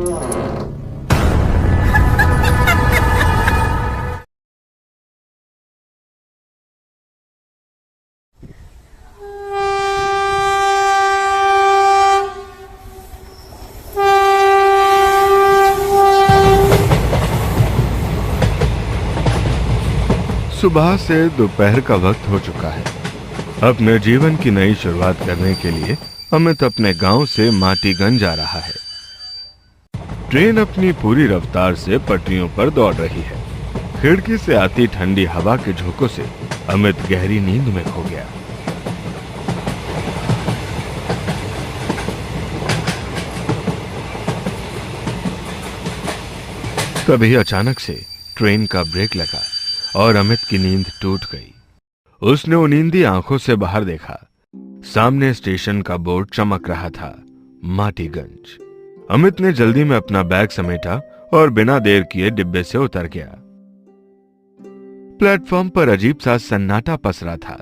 सुबह से दोपहर का वक्त हो चुका है। अपने जीवन की नई शुरुआत करने के लिए अमित अपने गांव से माटीगंज जा रहा है। ट्रेन अपनी पूरी रफ्तार से पटरियों पर दौड़ रही है। खिड़की से आती ठंडी हवा के झोंकों से अमित गहरी नींद में खो गया। तभी अचानक से ट्रेन का ब्रेक लगा और अमित की नींद टूट गई। उसने उनींदी आंखों से बाहर देखा। सामने स्टेशन का बोर्ड चमक रहा था, माटीगंज। अमित ने जल्दी में अपना बैग समेटा और बिना देर किए डिब्बे से उतर गया। प्लेटफॉर्म पर अजीब सा सन्नाटा पसरा था।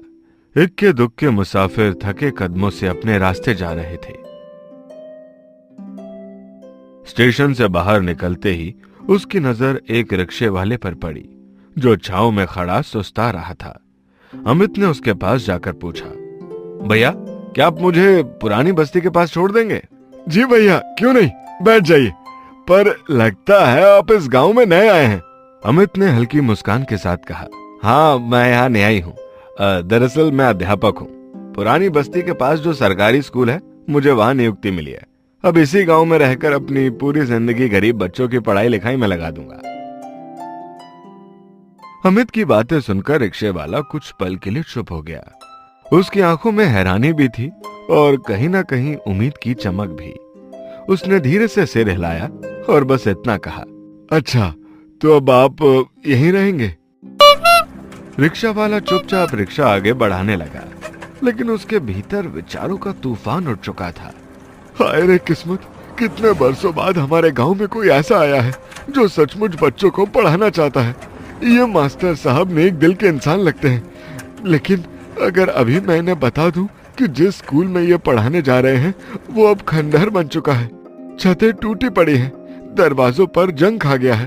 इक्के दुक्के मुसाफिर थके कदमों से अपने रास्ते जा रहे थे। स्टेशन से बाहर निकलते ही उसकी नजर एक रिक्शे वाले पर पड़ी, जो छांव में खड़ा सुस्ता रहा था। अमित ने उसके पास जाकर पूछा, भैया क्या आप मुझे पुरानी बस्ती के पास छोड़ देंगे? जी भैया, क्यों नहीं, बैठ जाइए। पर लगता है आप इस गांव में नए आए हैं। अमित ने हल्की मुस्कान के साथ कहा, हाँ मैं यहाँ नया ही हूँ। दरअसल मैं अध्यापक हूँ। पुरानी बस्ती के पास जो सरकारी स्कूल है, मुझे वहाँ नियुक्ति मिली है। अब इसी गांव में रहकर अपनी पूरी जिंदगी गरीब बच्चों की पढ़ाई लिखाई में लगा दूंगा। अमित की बातें सुनकर रिक्शे वाला कुछ पल के लिए चुप हो गया। उसकी आंखों में हैरानी भी थी और कहीं ना कहीं उम्मीद की चमक भी। उसने धीरे से सिर हिलाया और बस इतना कहा, अच्छा तो अब आप यहीं रहेंगे? रिक्शा वाला चुपचाप रिक्शा आगे बढ़ाने लगा, लेकिन उसके भीतर विचारों का तूफान उठ चुका था। हाय रे किस्मत, कितने बरसों बाद हमारे गांव में कोई ऐसा आया है जो सचमुच बच्चों को पढ़ाना चाहता है। ये मास्टर साहब नेक दिल के इंसान लगते हैं। लेकिन अगर अभी मैं इन्हें बता दूं कि जिस स्कूल में ये पढ़ाने जा रहे हैं वो अब खंडहर बन चुका है, छतें टूटी पड़ी हैं, दरवाजों पर जंग खा गया है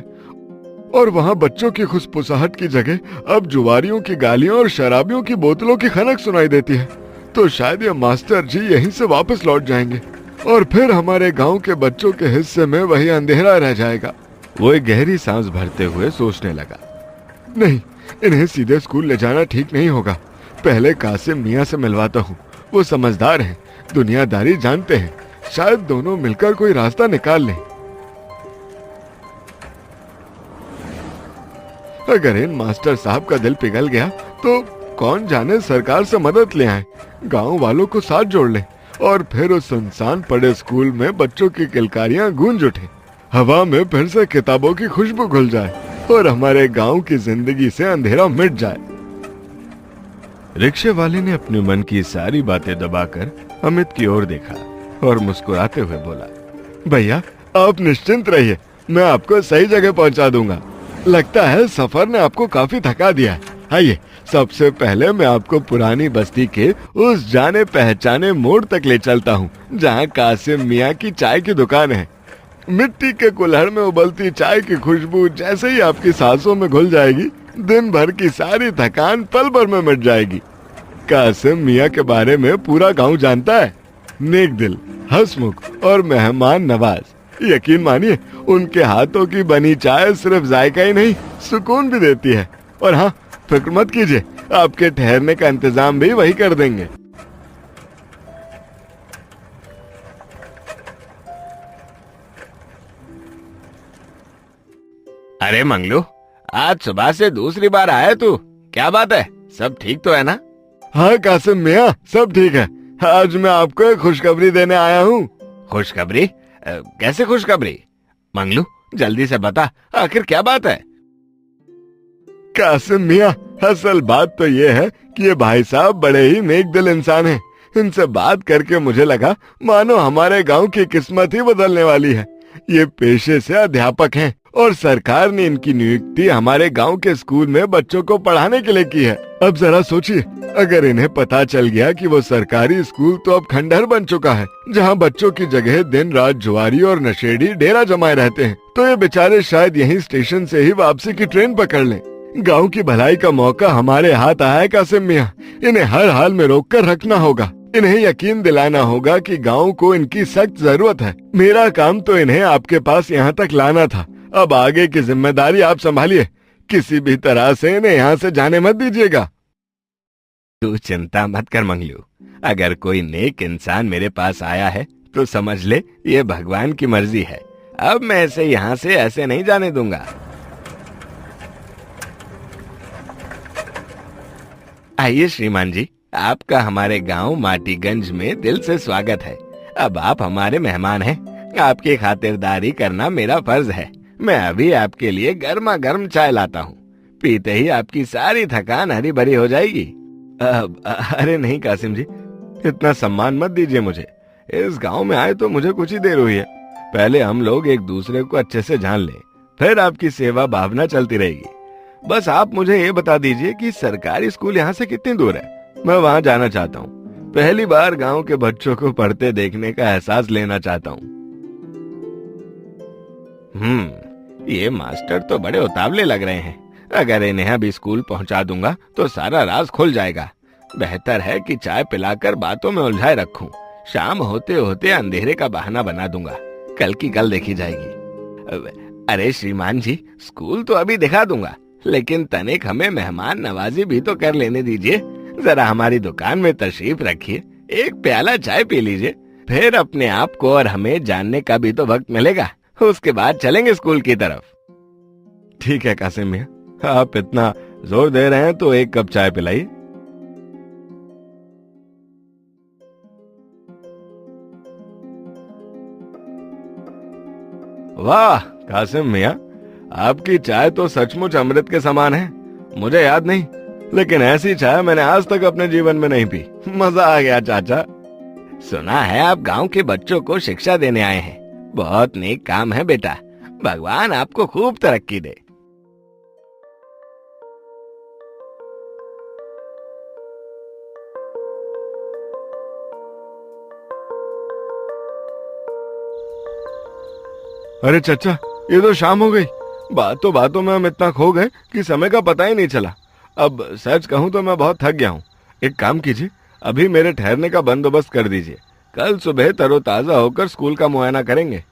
और वहाँ बच्चों की खुशपुसाहट की जगह अब जुआरियों की गालियों और शराबियों की बोतलों की खनक सुनाई देती है, तो शायद ये मास्टर जी यहीं से वापस लौट जाएंगे और फिर हमारे गाँव के बच्चों के हिस्से में वही अंधेरा रह जाएगा। वो एक गहरी सांस भरते हुए सोचने लगा, नहीं, इन्हें सीधे स्कूल ले जाना ठीक नहीं होगा। पहले कासिम मियाँ से मिलवाता हूँ, वो समझदार हैं, दुनियादारी जानते हैं, शायद दोनों मिलकर कोई रास्ता निकाल लें। अगर इन मास्टर साहब का दिल पिघल गया तो कौन जाने सरकार से मदद ले आए, गांव वालों को साथ जोड़ लें और फिर उस सुनसान पड़े स्कूल में बच्चों की किलकारियां गूंज उठे, हवा में फिर से किताबों की खुशबू घुल जाए और हमारे गांव की जिंदगी से अंधेरा मिट जाए। रिक्शे वाले ने अपने मन की सारी बातें दबाकर अमित की ओर देखा और मुस्कुराते हुए बोला, भैया आप निश्चिंत रहिए, मैं आपको सही जगह पहुंचा दूंगा। लगता है सफर ने आपको काफी थका दिया है। आइए, सबसे पहले मैं आपको पुरानी बस्ती के उस जाने पहचाने मोड़ तक ले चलता हूँ जहाँ कासिम मियाँ की चाय की दुकान है। मिट्टी के कुल्हड़ में उबलती चाय की खुशबू जैसे ही आपकी सांसों में घुल जाएगी, दिन भर की सारी थकान पल भर में मिट जाएगी। कासिम मियाँ के बारे में पूरा गांव जानता है, नेक दिल, हंसमुख और मेहमान नवाज। यकीन मानिए, उनके हाथों की बनी चाय सिर्फ जायका ही नहीं, सुकून भी देती है। और हाँ, फिक्र मत कीजिए, आपके ठहरने का इंतजाम भी वही कर देंगे। अरे मंगलू, आज सुबह से दूसरी बार आया तू, क्या बात है, सब ठीक तो है ना? हाँ कासिम मियाँ, सब ठीक है। आज मैं आपको एक खुशखबरी देने आया हूँ। खुशखबरी? कैसे खुशखबरी? मंगलू जल्दी से बता, आखिर क्या बात है? कासिम मियाँ, असल बात तो ये है कि ये भाई साहब बड़े ही नेक दिल इंसान हैं। इनसे बात करके मुझे लगा मानो हमारे गांव की किस्मत ही बदलने वाली है। ये पेशे से अध्यापक हैं और सरकार ने इनकी नियुक्ति हमारे गांव के स्कूल में बच्चों को पढ़ाने के लिए की है। अब जरा सोचिए, अगर इन्हें पता चल गया कि वो सरकारी स्कूल तो अब खंडहर बन चुका है, जहां बच्चों की जगह दिन रात जुआरी और नशेड़ी डेरा जमाए रहते हैं, तो ये बेचारे शायद यहीं स्टेशन से ही वापसी की ट्रेन पकड़ लें। गांव की भलाई का मौका हमारे हाथ आया है कासिम मियां। इन्हें हर हाल में रोक कर रखना होगा। इन्हें यकीन दिलाना होगा कि गांव को इनकी सख्त जरूरत है। मेरा काम तो इन्हें आपके पास यहाँ तक लाना था। अब आगे की जिम्मेदारी आप संभालिए। किसी भी तरह से इन्हें यहाँ से जाने मत दीजिएगा। तू चिंता मत कर मंगलू। अगर कोई नेक इंसान मेरे पास आया है तो समझ ले ये भगवान की मर्जी है। अब मैं इसे यहाँ से ऐसे नहीं जाने दूंगा। आइए श्रीमान जी, आपका हमारे गांव माटीगंज में दिल से स्वागत है। अब आप हमारे मेहमान हैं। आपकी खातिरदारी करना मेरा फर्ज है। मैं अभी आपके लिए गर्मा गर्म चाय लाता हूँ। पीते ही आपकी सारी थकान हरी भरी हो जाएगी। अरे नहीं कासिम जी, इतना सम्मान मत दीजिए मुझे। इस गांव में आए तो मुझे कुछ ही देर हुई है। पहले हम लोग एक दूसरे को अच्छे से जान लें, फिर आपकी सेवा भावना चलती रहेगी। बस आप मुझे ये बता दीजिए कि सरकारी स्कूल यहाँ से कितनी दूर है। मैं वहाँ जाना चाहता हूँ। पहली बार गांव के बच्चों को पढ़ते देखने का एहसास लेना चाहता हूँ। ये मास्टर तो बड़े उतावले लग रहे हैं। अगर इन्हें अभी स्कूल पहुंचा दूंगा तो सारा राज खुल जाएगा। बेहतर है कि चाय पिलाकर बातों में उलझाए रखूं। शाम होते होते अंधेरे का बहाना बना दूंगा। कल की कल देखी जाएगी। अरे श्रीमान जी, स्कूल तो अभी दिखा दूंगा, लेकिन तनिक हमें मेहमान नवाजी भी तो कर लेने दीजिए। जरा हमारी दुकान में तशरीफ रखिए, एक प्याला चाय पी लीजिए, फिर अपने आप को और हमें जानने का भी तो वक्त मिलेगा। उसके बाद चलेंगे स्कूल की तरफ। ठीक है कासिम मियां, आप इतना जोर दे रहे हैं तो एक कप चाय पिलाइए। वाह कासिम मियां, आपकी चाय तो सचमुच अमृत के समान है। मुझे याद नहीं, लेकिन ऐसी चाय मैंने आज तक अपने जीवन में नहीं पी। मजा आ गया चाचा। सुना है आप गांव के बच्चों को शिक्षा देने आए हैं। बहुत नेक काम है बेटा। भगवान आपको खूब तरक्की दे। अरे चाचा, ये तो शाम हो गई। बातों में हम इतना खो गए कि समय का पता ही नहीं चला। अब सच कहूं तो मैं बहुत थक गया हूँ। एक काम कीजिए, अभी मेरे ठहरने का बंदोबस्त कर दीजिए। कल सुबह तरोताजा होकर स्कूल का मुआयना करेंगे।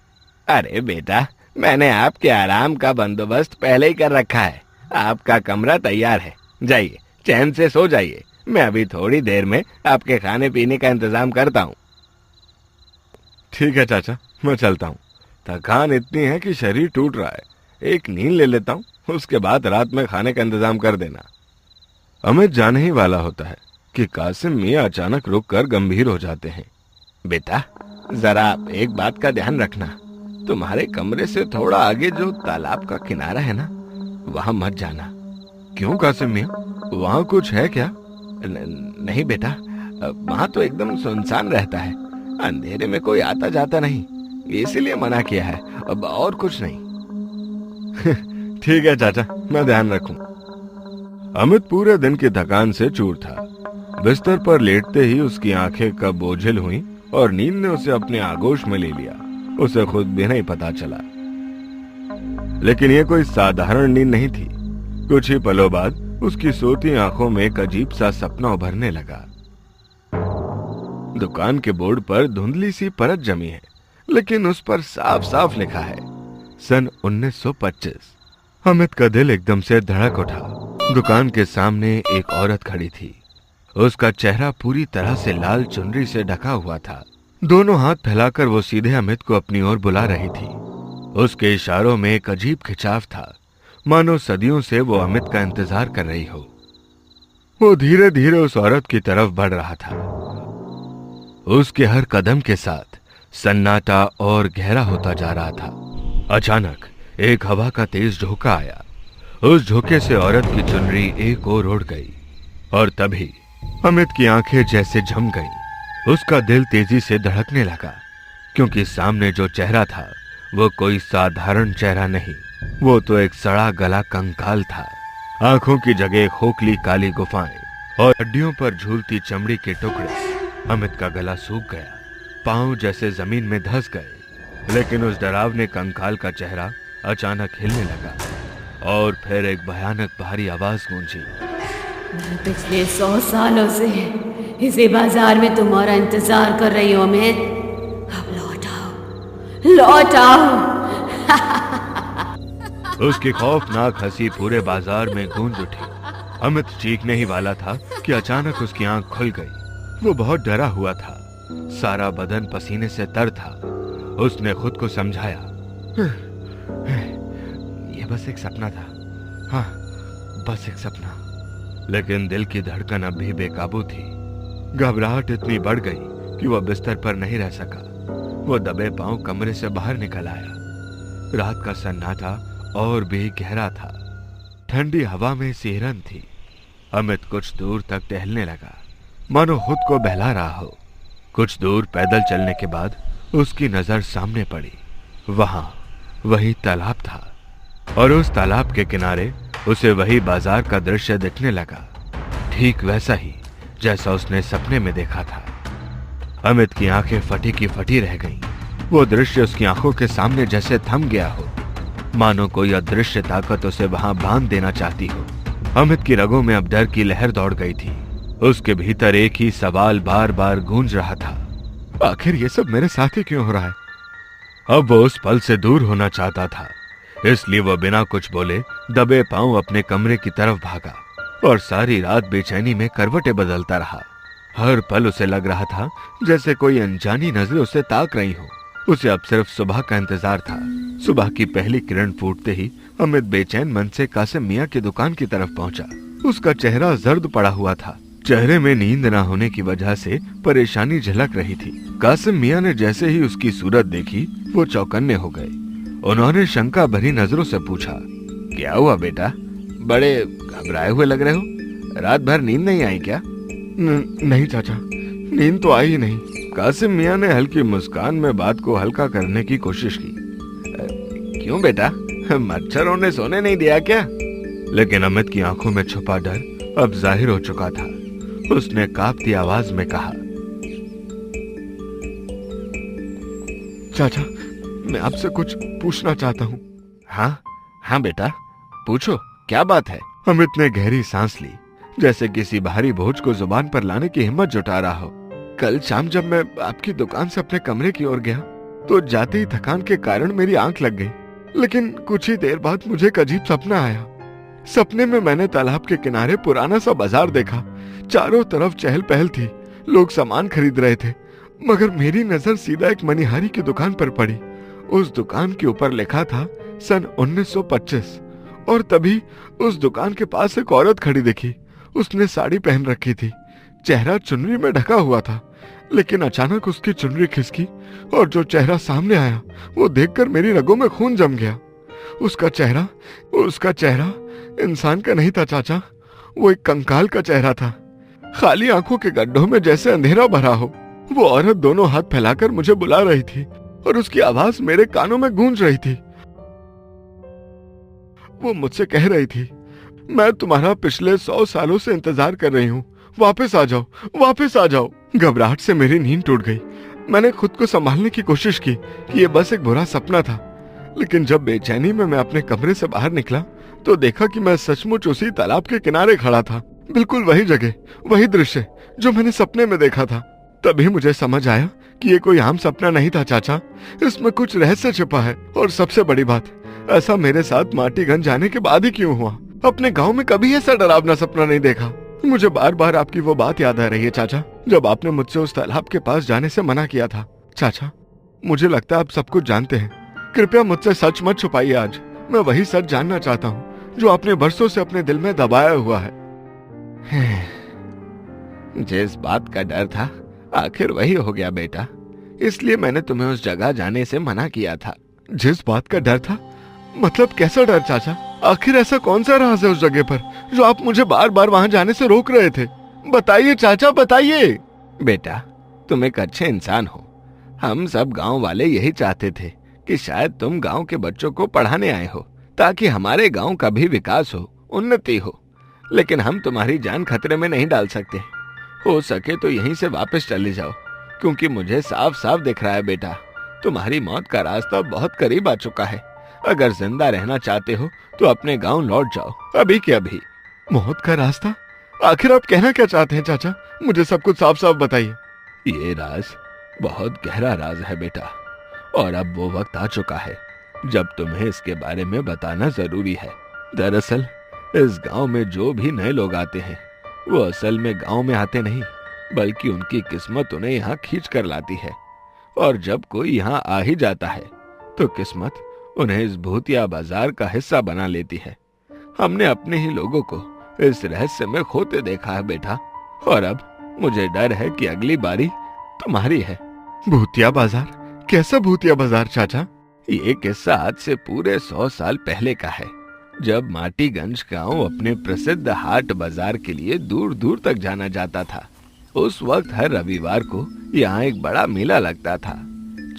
अरे बेटा, मैंने आपके आराम का बंदोबस्त पहले ही कर रखा है। आपका कमरा तैयार है। जाइए, चैन से सो जाइए। मैं अभी थोड़ी देर में आपके खाने पीने का इंतजाम करता हूँ। ठीक है चाचा, मैं चलता हूँ। थकान इतनी है कि शरीर टूट रहा है। एक नींद ले लेता हूँ, उसके बाद रात में खाने का इंतजाम कर देना। अमित जाने ही वाला होता है कि कासिम मियां अचानक रुक कर गंभीर हो जाते हैं। बेटा, जरा एक बात का ध्यान रखना। तुम्हारे कमरे से थोड़ा आगे जो तालाब का किनारा है ना, वहां मत जाना। क्यों कासिम मियां, वहां कुछ है क्या? नहीं बेटा, वहां तो एकदम सुनसान रहता है। अंधेरे में कोई आता जाता नहीं, इसीलिए मना किया है। अब और कुछ नहीं। ठीक है चाचा, मैं ध्यान रखूं। अमित पूरे दिन की थकान से चूर था। बिस्तर पर लेटते ही उसकी आंखें कब बोझिल हुईं और नींद ने उसे अपने आगोश में ले लिया, उसे खुद भी नहीं पता चला। लेकिन ये कोई साधारण नींद नहीं थी। कुछ ही पलों बाद उसकी सोती आंखों में एक अजीब सा सपना उभरने लगा। दुकान के बोर्ड पर धुंधली सी परत जमी है, लेकिन उस पर साफ साफ लिखा है सन 1925। अमित का दिल एकदम से धड़क उठा। दुकान के सामने एक औरत खड़ी थी। उसका चेहरा पूरी तरह से लाल चुनरी से ढका हुआ था। दोनों हाथ फैलाकर वो सीधे अमित को अपनी ओर बुला रही थी। उसके इशारों में एक अजीब खिंचाव था, मानो सदियों से वो अमित का इंतजार कर रही हो। वो धीरे धीरे उस औरत की तरफ बढ़ रहा था। उसके हर कदम के साथ सन्नाटा और गहरा होता जा रहा था। अचानक एक हवा का तेज झोंका आया। उस झोंके से औरत की चुनरी एक ओर उड़ गई और तभी अमित की आंखें जैसे झम गईं। उसका दिल तेजी से धड़कने लगा, क्योंकि सामने जो चेहरा था वो कोई साधारण चेहरा नहीं, वो तो एक सड़ा गला कंकाल था। आंखों की जगह खोखली काली गुफाएं और हड्डियों पर झूलती चमड़ी के टुकड़े। अमित का गला सूख गया, पांव जैसे जमीन में धंस गए। लेकिन उस डरावने कंकाल का चेहरा अचानक हिलने लगा और फिर एक भयानक भारी आवाज गूंजी। मैं पिछले 100 सालों से इसी बाजार में तुम्हारा इंतजार कर रही हूँ अमित। अब लौट आओ, लौट आओ। उसकी खौफनाक हंसी पूरे बाजार में गूंज उठी। अमित चीखने ही वाला था कि अचानक उसकी आंख खुल गई। वो बहुत डरा हुआ था, सारा बदन पसीने से तर था। उसने खुद को समझाया, ये बस एक सपना था। हाँ, बस एक सपना। लेकिन दिल की धड़कन अब भी बेकाबू थी। घबराहट इतनी बढ़ गई कि वह बिस्तर पर नहीं रह सका। वो दबे पांव कमरे से बाहर निकल आया। रात का सन्नाटा और भी गहरा था। ठंडी हवा में सिहरन थी। अमित कुछ दूर तक टहलने लगा, मानो खुद को बहला रहा हो। कुछ दूर पैदल चलने के बाद उसकी नजर सामने पड़ी। वहां वही तालाब था और उस तालाब के किनारे उसे वही बाजार का दृश्य दिखने लगा, ठीक वैसा ही जैसा उसने सपने में देखा था। अमित की आंखें फटी की फटी रह गईं। वो दृश्य उसकी आंखों के सामने जैसे थम गया हो, मानो कोई अदृश्य ताकत उसे वहां बांध देना चाहती हो। अमित की रगों में अब डर की लहर दौड़ गई थी। उसके भीतर एक ही सवाल बार बार गूंज रहा था, आखिर ये सब मेरे साथ ही क्यों हो रहा है? अब वो उस पल से दूर होना चाहता था, इसलिए वह बिना कुछ बोले दबे पांव अपने कमरे की तरफ भागा और सारी रात बेचैनी में करवटें बदलता रहा। हर पल उसे लग रहा था जैसे कोई अनजानी नजर उसे ताक रही हो। उसे अब सिर्फ सुबह का इंतजार था। सुबह की पहली किरण फूटते ही अमित बेचैन मन से कासिम मियां की दुकान की तरफ पहुंचा। उसका चेहरा जर्द पड़ा हुआ था। चेहरे में नींद न होने की वजह से परेशानी झलक रही थी। कासिम मियां ने जैसे ही उसकी सूरत देखी, वो चौकन्ने हो गए। उन्होंने शंका भरी नजरों से पूछा, क्या हुआ बेटा? बड़े घबराए हुए लग रहे हो। रात भर नींद नहीं आई क्या? नहीं चाचा, नींद तो आई ही नहीं। कासिम मियां ने हल्की मुस्कान में बात को हल्का करने की कोशिश की। क्यों बेटा, मच्छरों ने सोने नहीं दिया क्या? लेकिन अमित की आंखों में छुपा डर अब जाहिर हो चुका था। उसने कांपती आवाज में कहा, चाचा, मैं आपसे कुछ पूछना चाहता हूँ। हाँ हाँ बेटा, पूछो, क्या बात है? अमित ने गहरी सांस ली, जैसे किसी भारी बोझ को जुबान पर लाने की हिम्मत जुटा रहा हो। कल शाम जब मैं आपकी दुकान से अपने कमरे की ओर गया तो जाते ही थकान के कारण मेरी आंख लग गई। लेकिन कुछ ही देर बाद मुझे एक अजीब सपना आया। सपने में मैंने तालाब के किनारे पुराना सा बाजार देखा। चारों तरफ चहल पहल थी, लोग सामान खरीद रहे थे, मगर मेरी नजर सीधा एक मनिहारी की दुकान पर पड़ी। उस दुकान के ऊपर लिखा था सन 1925 और तभी उस दुकान के पास एक औरत खड़ी दिखी। उसने साड़ी पहन रखी थी, चेहरा चुनरी में ढका हुआ था। लेकिन अचानक उसकी चुनरी खिसकी और जो चेहरा सामने आया वो देखकर मेरी रगों में खून जम गया। उसका चेहरा इंसान का नहीं था चाचा, वो एक कंकाल का चेहरा था। खाली आंखों के गड्ढों में जैसे अंधेरा भरा हो। वो औरत दोनों हाथ फैलाकर मुझे बुला रही थी और उसकी आवाज मेरे कानों में गूंज रही थी। वो मुझसे कह रही थी, मैं तुम्हारा पिछले 100 सालों से इंतजार कर रही हूँ, वापस आ जाओ, वापस आ जाओ। घबराहट से मेरी नींद टूट गई। मैंने खुद को संभालने की कोशिश की कि ये बस एक बुरा सपना था। लेकिन जब बेचैनी में मैं अपने कमरे से बाहर निकला तो देखा कि मैं सचमुच उसी तालाब के किनारे खड़ा था। बिल्कुल वही जगह, वही दृश्य जो मैंने सपने में देखा था। तभी मुझे समझ आया कि ये कोई आम सपना नहीं था चाचा, इसमें कुछ रहस्य छिपा है। और सबसे बड़ी बात, ऐसा मेरे साथ माटीगंज जाने के बाद ही क्यों हुआ? अपने गांव में कभी ऐसा डरावना सपना नहीं देखा। मुझे बार बार आपकी वो बात याद आ रही है चाचा, जब आपने मुझसे उस तालाब के पास जाने से मना किया था। चाचा, मुझे लगता है आप सब कुछ जानते हैं। कृपया मुझसे सच मत छुपाइए। आज मैं वही सच जानना चाहता हूँ जो आपने बरसों से अपने दिल में दबाया हुआ है। जिस बात का डर था आखिर वही हो गया बेटा, इसलिए मैंने तुम्हें उस जगह जाने से मना किया था। जिस बात का डर था? मतलब कैसा डर चाचा? आखिर ऐसा कौन सा राज है उस जगह पर जो आप मुझे बार बार वहां जाने से रोक रहे थे? बताइए चाचा, बताइए। बेटा, तुम एक अच्छे इंसान हो। हम सब गांव वाले यही चाहते थे कि शायद तुम गांव के बच्चों को पढ़ाने आए हो ताकि हमारे गांव का भी विकास हो, उन्नति हो। लेकिन हम तुम्हारी जान खतरे में नहीं डाल सकते। हो सके तो यहीं से वापस चले जाओ, क्योंकि मुझे साफ साफ दिख रहा है बेटा, तुम्हारी मौत का रास्ता बहुत करीब आ चुका है। अगर जिंदा रहना चाहते हो तो अपने गांव लौट जाओ, अभी के अभी। मौत का रास्ता? आखिर आप कहना क्या चाहते हैं चाचा? मुझे सब कुछ साफ साफ बताइए। ये राज बहुत गहरा राज है बेटा, और अब वो वक्त आ चुका है जब तुम्हें इसके बारे में बताना जरूरी है। दरअसल इस गांव में जो भी नए लोग आते हैं वो असल में गांव में आते नहीं, बल्कि उनकी किस्मत उन्हें यहाँ खींच कर लाती है। और जब कोई यहाँ आ ही जाता है तो किस्मत उन्हें इस भूतिया बाजार का हिस्सा बना लेती है। हमने अपने ही लोगों को इस रहस्य में खोते देखा है बेटा, और अब मुझे डर है कि अगली बारी तुम्हारी है। भूतिया बाजार? कैसा भूतिया बाजार चाचा? ये किस्सा आज से पूरे 100 साल पहले का है, जब माटीगंज गांव अपने प्रसिद्ध हाट बाजार के लिए दूर दूर तक जाना जाता था। उस वक्त हर रविवार को यहाँ एक बड़ा मेला लगता था।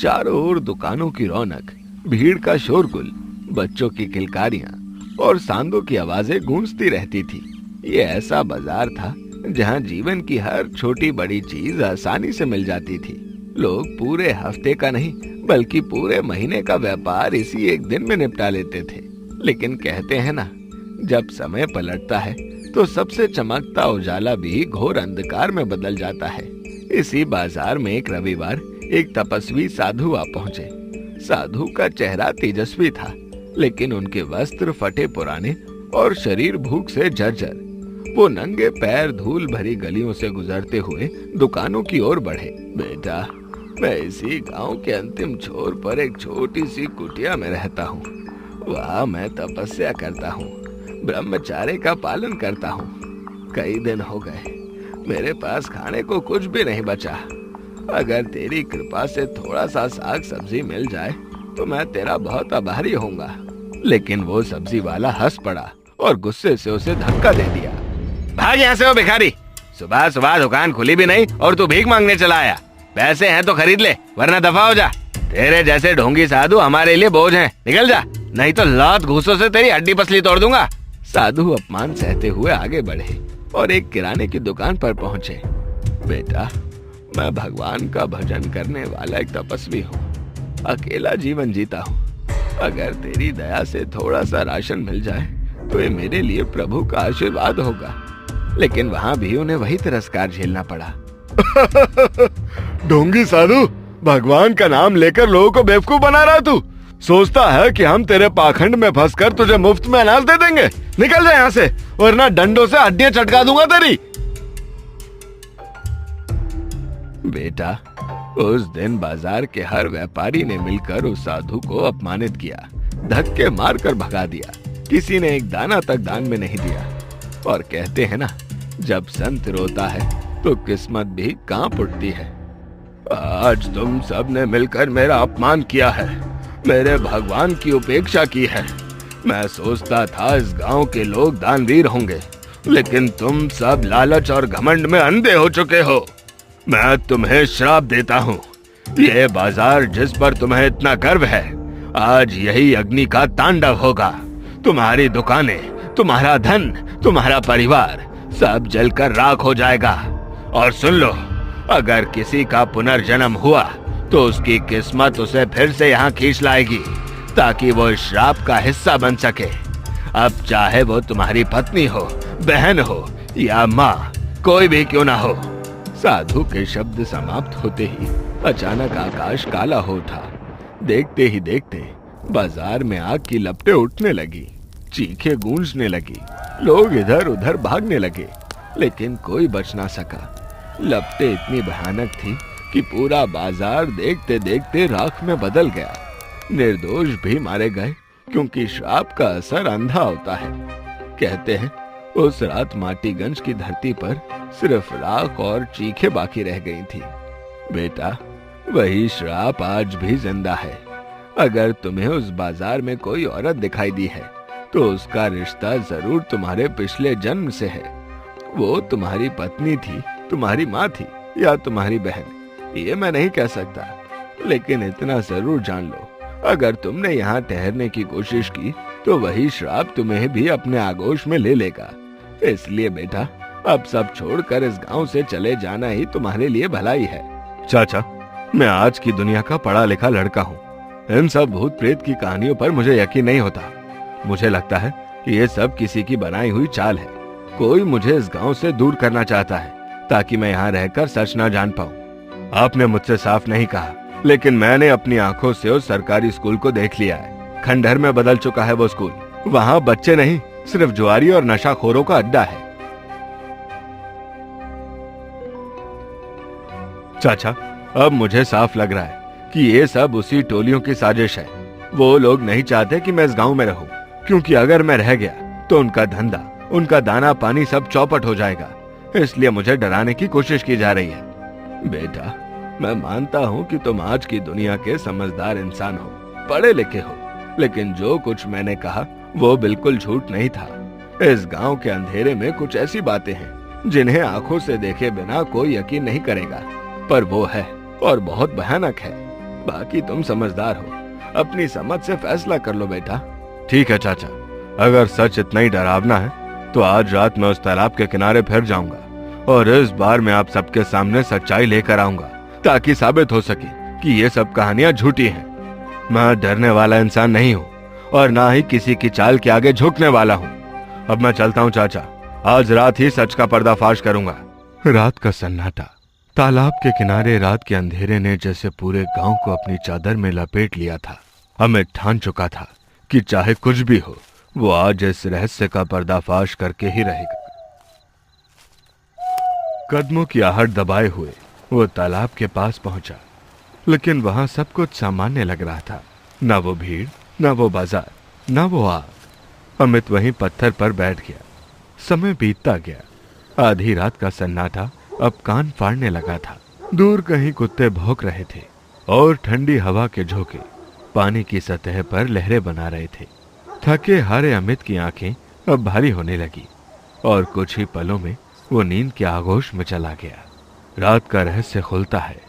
चारों ओर दुकानों की रौनक, भीड़ का शोरगुल, बच्चों की किलकारियां और सांडों की आवाजें गूंजती रहती थी। ये ऐसा बाजार था जहाँ जीवन की हर छोटी बड़ी चीज आसानी से मिल जाती थी। लोग पूरे हफ्ते का नहीं बल्कि पूरे महीने का व्यापार इसी एक दिन में निपटा लेते थे। लेकिन कहते हैं ना, जब समय पलटता है तो सबसे चमकता उजाला भी घोर अंधकार में बदल जाता है। इसी बाजार में एक रविवार एक तपस्वी साधु आ पहुंचे। साधु का चेहरा तेजस्वी था, लेकिन उनके वस्त्र फटे पुराने और शरीर भूख से जर्जर। वो नंगे पैर धूल भरी गलियों से गुजरते हुए दुकानों की ओर बढ़े। बेटा, मैं इसी गांव के अंतिम छोर पर एक छोटी सी कुटिया में रहता हूँ। वहाँ मैं तपस्या करता हूँ, ब्रह्मचार्य का पालन करता हूँ। कई दिन हो गए, मेरे पास खाने को कुछ भी नहीं बचा। अगर तेरी कृपा से थोड़ा सा साग सब्जी मिल जाए तो मैं तेरा बहुत आभारी होऊंगा। लेकिन वो सब्जी वाला हंस पड़ा और गुस्से से उसे धक्का दे दिया। भाग यहाँ से, वो भिखारी! सुबह सुबह दुकान खुली भी नहीं और तू भीख मांगने चला आया। पैसे हैं तो खरीद ले, वरना दफा हो जा। तेरे जैसे ढोंगी साधु हमारे लिए बोझ हैं, निकल जा, नहीं तो लात घूसों से तेरी हड्डी पसली तोड़ दूंगा। साधु अपमान सहते हुए आगे बढ़े और एक किराने की दुकान पर पहुंचे। बेटा, मैं भगवान का भजन करने वाला एक तपस्वी हूँ, अकेला जीवन जीता हूँ। अगर तेरी दया से थोड़ा सा राशन मिल जाए तो ये मेरे लिए प्रभु का आशीर्वाद होगा। लेकिन वहाँ भी उन्हें वही तिरस्कार झेलना पड़ा। ढोंगी साधु, भगवान का नाम लेकर लोगों को बेवकूफ बना रहा तू। सोचता है कि हम तेरे पाखंड में फंसकर तुझे मुफ्त में अनाज दे देंगे? निकल जा यहाँ से, वरना डंडों से हड्डियां चटका दूंगा तेरी। बेटा, उस दिन बाजार के हर व्यापारी ने मिलकर उस साधु को अपमानित किया, धक्के मारकर भगा दिया। किसी ने एक दाना तक दान में नहीं दिया। और कहते हैं ना, जब संत रोता है तो किस्मत भी कांप उठती है। आज तुम सब ने मिलकर मेरा अपमान किया है, मेरे भगवान की उपेक्षा की है। मैं सोचता था इस गांव के लोग दानवीर होंगे, लेकिन तुम सब लालच और घमंड में अंधे हो चुके हो। मैं तुम्हें श्राप देता हूँ। ये बाजार जिस पर तुम्हें इतना गर्व है, आज यही अग्नि का तांडव होगा। तुम्हारी दुकानें, तुम्हारा धन, तुम्हारा परिवार सब जलकर राख हो जाएगा। और सुन लो, अगर किसी का पुनर्जन्म हुआ तो उसकी किस्मत उसे फिर से यहाँ खींच लाएगी, ताकि वो इस श्राप का हिस्सा बन सके। अब चाहे वो तुम्हारी पत्नी हो, बहन हो या माँ, कोई भी क्यों ना हो। साधु के शब्द समाप्त होते ही अचानक आकाश काला हो उठा। देखते ही देखते बाजार में आग की लपटें उठने लगी, चीखें गूंजने लगी, लोग इधर उधर भागने लगे, लेकिन कोई बच ना सका। लपटें इतनी भयानक थी कि पूरा बाजार देखते देखते राख में बदल गया। निर्दोष भी मारे गए, क्योंकि श्राप का असर अंधा होता है। कहते हैं उस रात माटीगंज की धरती पर सिर्फ राख और चीखें बाकी रह गई थी। बेटा, वही श्राप आज भी जिंदा है। अगर तुम्हें उस बाजार में कोई औरत दिखाई दी है तो उसका रिश्ता जरूर तुम्हारे पिछले जन्म से है। वो तुम्हारी पत्नी थी, तुम्हारी माँ थी या तुम्हारी बहन, ये मैं नहीं कह सकता, लेकिन इतना जरूर जान लो, अगर तुमने यहाँ ठहरने की कोशिश की तो वही श्राप तुम्हें भी अपने आगोश में ले लेगा। इसलिए बेटा, अब सब छोड़कर इस गांव से चले जाना ही तुम्हारे लिए भलाई है। चाचा, मैं आज की दुनिया का पढ़ा लिखा लड़का हूँ। इन सब भूत प्रेत की कहानियों पर मुझे यकीन नहीं होता। मुझे लगता है कि ये सब किसी की बनाई हुई चाल है। कोई मुझे इस गांव से दूर करना चाहता है ताकि मैं यहाँ रहकर सच ना जान पाऊँ। आपने मुझसे साफ नहीं कहा, लेकिन मैंने अपनी आंखों से उस सरकारी स्कूल को देख लिया है। खंडहर में बदल चुका है वो स्कूल। वहाँ बच्चे नहीं, सिर्फ जुआरी और नशाखोरों का अड्डा है। चाचा, अब मुझे साफ लग रहा है कि ये सब उसी टोलियों की साजिश है। वो लोग नहीं चाहते कि मैं इस गांव में रहूं, क्योंकि अगर मैं रह गया तो उनका धंधा, उनका दाना पानी सब चौपट हो जाएगा। इसलिए मुझे डराने की कोशिश की जा रही है। बेटा, मैं मानता हूँ कि तुम आज की दुनिया के समझदार इंसान हो, पढ़े लिखे हो, लेकिन जो कुछ मैंने कहा वो बिल्कुल झूठ नहीं था। इस गांव के अंधेरे में कुछ ऐसी बातें हैं जिन्हें आंखों से देखे बिना कोई यकीन नहीं करेगा, पर वो है और बहुत भयानक है। बाकी तुम समझदार हो, अपनी समझ से फैसला कर लो बेटा। ठीक है चाचा, अगर सच इतना ही डरावना है तो आज रात मैं उस तालाब के किनारे फिर जाऊंगा और इस बार मैं आप सबके सामने सच्चाई लेकर आऊंगा, ताकि साबित हो सके कि ये सब कहानियां झूठी हैं। मैं डरने वाला इंसान नहीं हूँ और ना ही किसी की चाल के आगे झुकने वाला हूँ। अब मैं चलता हूँ चाचा, आज रात ही सच का पर्दाफाश करूंगा। रात का सन्नाटा, तालाब के किनारे रात के अंधेरे ने जैसे पूरे गांव को अपनी चादर में लपेट लिया था। अमित ठान चुका था कि चाहे कुछ भी हो, वो आज इस रहस्य का पर्दाफाश करके ही रहेगा। कदमों की आहट दबाए हुए वो तालाब के पास पहुंचा, लेकिन वहां सब कुछ सामान्य लग रहा था। ना वो भीड़, ना वो बाजार, ना वो आग। अमित वहीं पत्थर पर बैठ गया। समय बीतता गया। आधी रात का सन्नाटा अब कान फाड़ने लगा था। दूर कहीं कुत्ते भौंक रहे थे और ठंडी हवा के झोंके पानी की सतह पर लहरें बना रहे थे। थके हारे अमित की आंखें अब भारी होने लगी और कुछ ही पलों में वो नींद के आगोश में चला गया। रात का रहस्य खुलता है।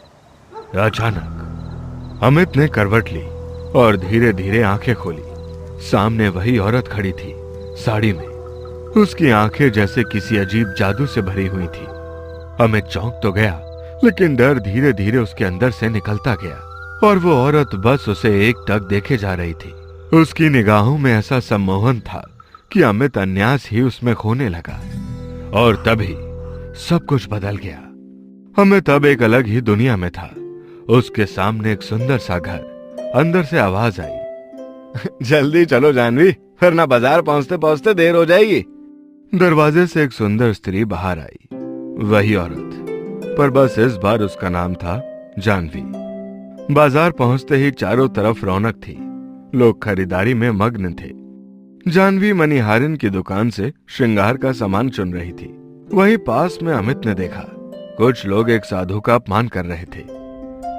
अचानक अमित ने करवट ली और धीरे धीरे आंखें खोली। सामने वही औरत खड़ी थी, साड़ी में। उसकी आंखें जैसे किसी अजीब जादू से भरी हुई थी। अमित चौंक तो गया, लेकिन डर धीरे धीरे उसके अंदर से निकलता गया और वो औरत बस उसे एक टक देखे जा रही थी। उसकी निगाहों में ऐसा सम्मोहन था कि अमित अन्यास ही उसमें खोने लगा। और तभी सब कुछ बदल गया। अमित अब एक अलग ही दुनिया में था। उसके सामने एक सुंदर सा घर। अंदर से आवाज आई, जल्दी चलो जानवी, वरना बाजार पहुंचते पहुंचते देर हो जाएगी। दरवाजे से एक सुंदर स्त्री बाहर आई, वही औरत, पर बस इस बार उसका नाम था जानवी। बाजार पहुंचते ही चारों तरफ रौनक थी। लोग खरीदारी में मग्न थे। जानवी मनिहारिन की दुकान से श्रृंगार का सामान चुन रही थी। वहीं पास में अमित ने देखा कुछ लोग एक साधु का अपमान कर रहे थे।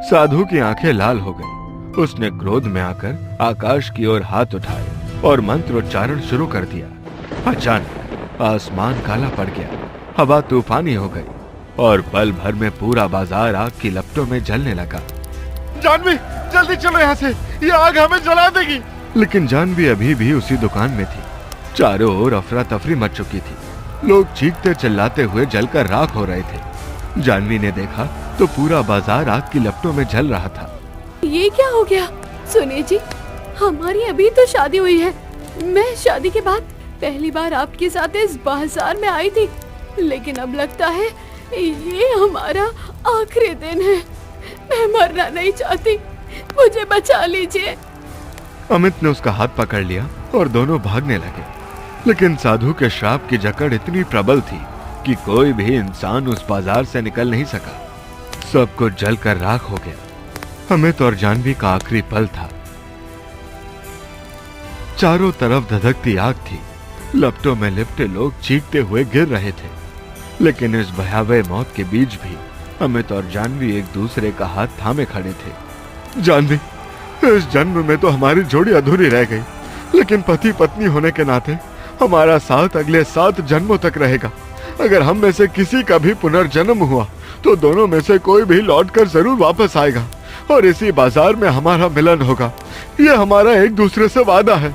साधु की आंखें लाल हो गई। उसने क्रोध में आकर आकाश की ओर हाथ उठाए और मंत्रोच्चारण शुरू कर दिया। अचानक आसमान काला पड़ गया, हवा तूफानी हो गई और पल भर में पूरा बाजार आग की लपटों में जलने लगा। जानवी, जल्दी चलो यहाँ से, ये आग हमें जला देगी। लेकिन जानवी अभी भी उसी दुकान में थी। चारों ओर अफरा तफरी मच चुकी थी। लोग चीखते चिल्लाते हुए जलकर राख हो रहे थे। जानवी ने देखा तो पूरा बाजार आग की लपटों में जल रहा था। ये क्या हो गया? सुनिए जी, हमारी अभी तो शादी हुई है। मैं शादी के बाद पहली बार आपके साथ इस बाजार में आई थी, लेकिन अब लगता है ये हमारा आखिरी दिन है। मैं मरना नहीं चाहती, मुझे बचा लीजिए। अमित ने उसका हाथ पकड़ लिया और दोनों भागने लगे। लेकिन साधु के श्राप की जकड़ इतनी प्रबल थी कि कोई भी इंसान उस बाजार से निकल नहीं सका। सब कुछ जलकर राख हो गया। अमित और जानवी का आखिरी पल था। चारों तरफ धधकती आग थी। लपटों में लिपटे लोग चीखते हुए गिर रहे थे। लेकिन इस भयावह मौत के बीच भी अमित और जानवी एक दूसरे का हाथ थामे खड़े थे। जानवी, इस जन्म में तो हमारी जोड़ी अधूरी रह गई, लेकिन पति पत्नी होने के नाते हमारा साथ अगले 7 जन्मों तक रहेगा। अगर हम में से किसी का भी पुनर्जन्म हुआ तो दोनों में से कोई भी लौटकर जरूर वापस आएगा और इसी बाजार में हमारा मिलन होगा। ये हमारा एक दूसरे से वादा है।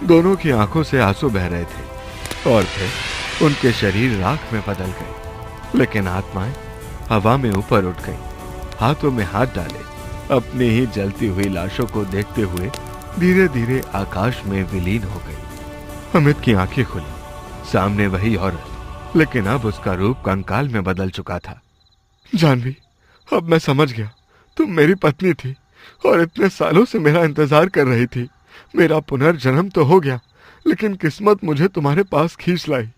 दोनों की आंखों से आंसू बह रहे थे और फिर उनके शरीर राख में बदल गए, लेकिन आत्माएं हवा में ऊपर उठ गई, हाथों में हाथ डाले, अपनी ही जलती हुई लाशों को देखते हुए धीरे धीरे आकाश में विलीन हो गई। अमित की आंखें खुली, सामने वही औरत, लेकिन अब उसका रूप कंकाल में बदल चुका था। जानवी, अब मैं समझ गया, तुम मेरी पत्नी थी और इतने सालों से मेरा इंतजार कर रही थी। मेरा पुनर्जन्म तो हो गया, लेकिन किस्मत मुझे तुम्हारे पास खींच लाई।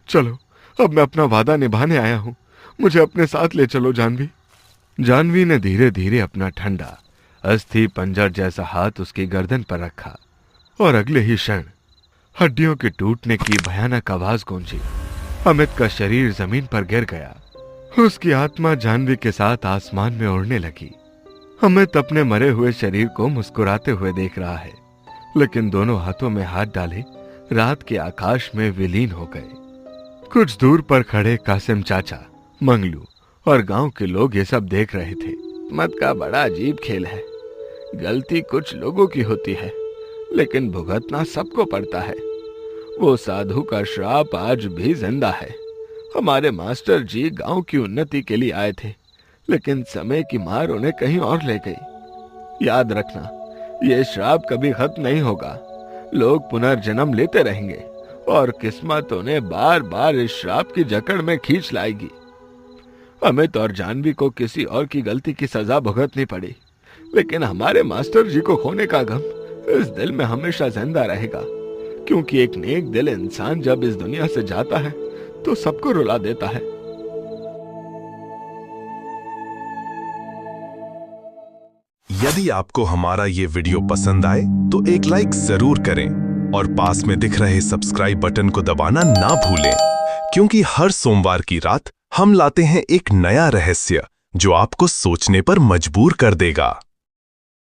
चलो, अब मैं अपना वादा निभाने आया हूँ, मुझे अपने साथ ले चलो जानवी। जानवी ने धीरे धीरे अपना ठंडा अस्थि पंजर जैसा हाथ उसकी गर्दन पर रखा और अगले ही क्षण हड्डियों के टूटने की भयानक आवाज गूंजी। अमित का शरीर जमीन पर गिर गया, उसकी आत्मा जानवी के साथ आसमान में उड़ने लगी। अमित अपने मरे हुए शरीर को मुस्कुराते हुए देख रहा है, लेकिन दोनों हाथों में हाथ डाले रात के आकाश में विलीन हो गए। कुछ दूर पर खड़े कासिम चाचा, मंगलू और गांव के लोग ये सब देख रहे थे। मत का बड़ा अजीब खेल है। गलती कुछ लोगों की होती है, लेकिन भुगतना सबको पड़ता है। वो साधु का श्राप आज भी जिंदा है। हमारे मास्टर जी गांव की उन्नति के लिए आए थे, लेकिन समय की मार उन्हें कहीं और ले गई। याद रखना, ये श्राप कभी खत्म नहीं होगा। लोग पुनर्जन्म लेते रहेंगे और किस्मत उन्हें बार बार इस श्राप की जकड़ में खींच लाएगी। अमित और जानवी को किसी और की गलती की सजा भुगतनी पड़ी, लेकिन हमारे मास्टर जी को खोने का गम इस दिल में हमेशा जिंदा रहेगा, क्योंकि एक नेक दिल इंसान जब इस दुनिया से जाता है तो सबको रुला देता है। यदि आपको हमारा ये वीडियो पसंद आए तो एक लाइक जरूर करें और पास में दिख रहे सब्सक्राइब बटन को दबाना ना भूलें, क्योंकि हर सोमवार की रात हम लाते हैं एक नया रहस्य जो आपको सोचने पर मजबूर कर देगा।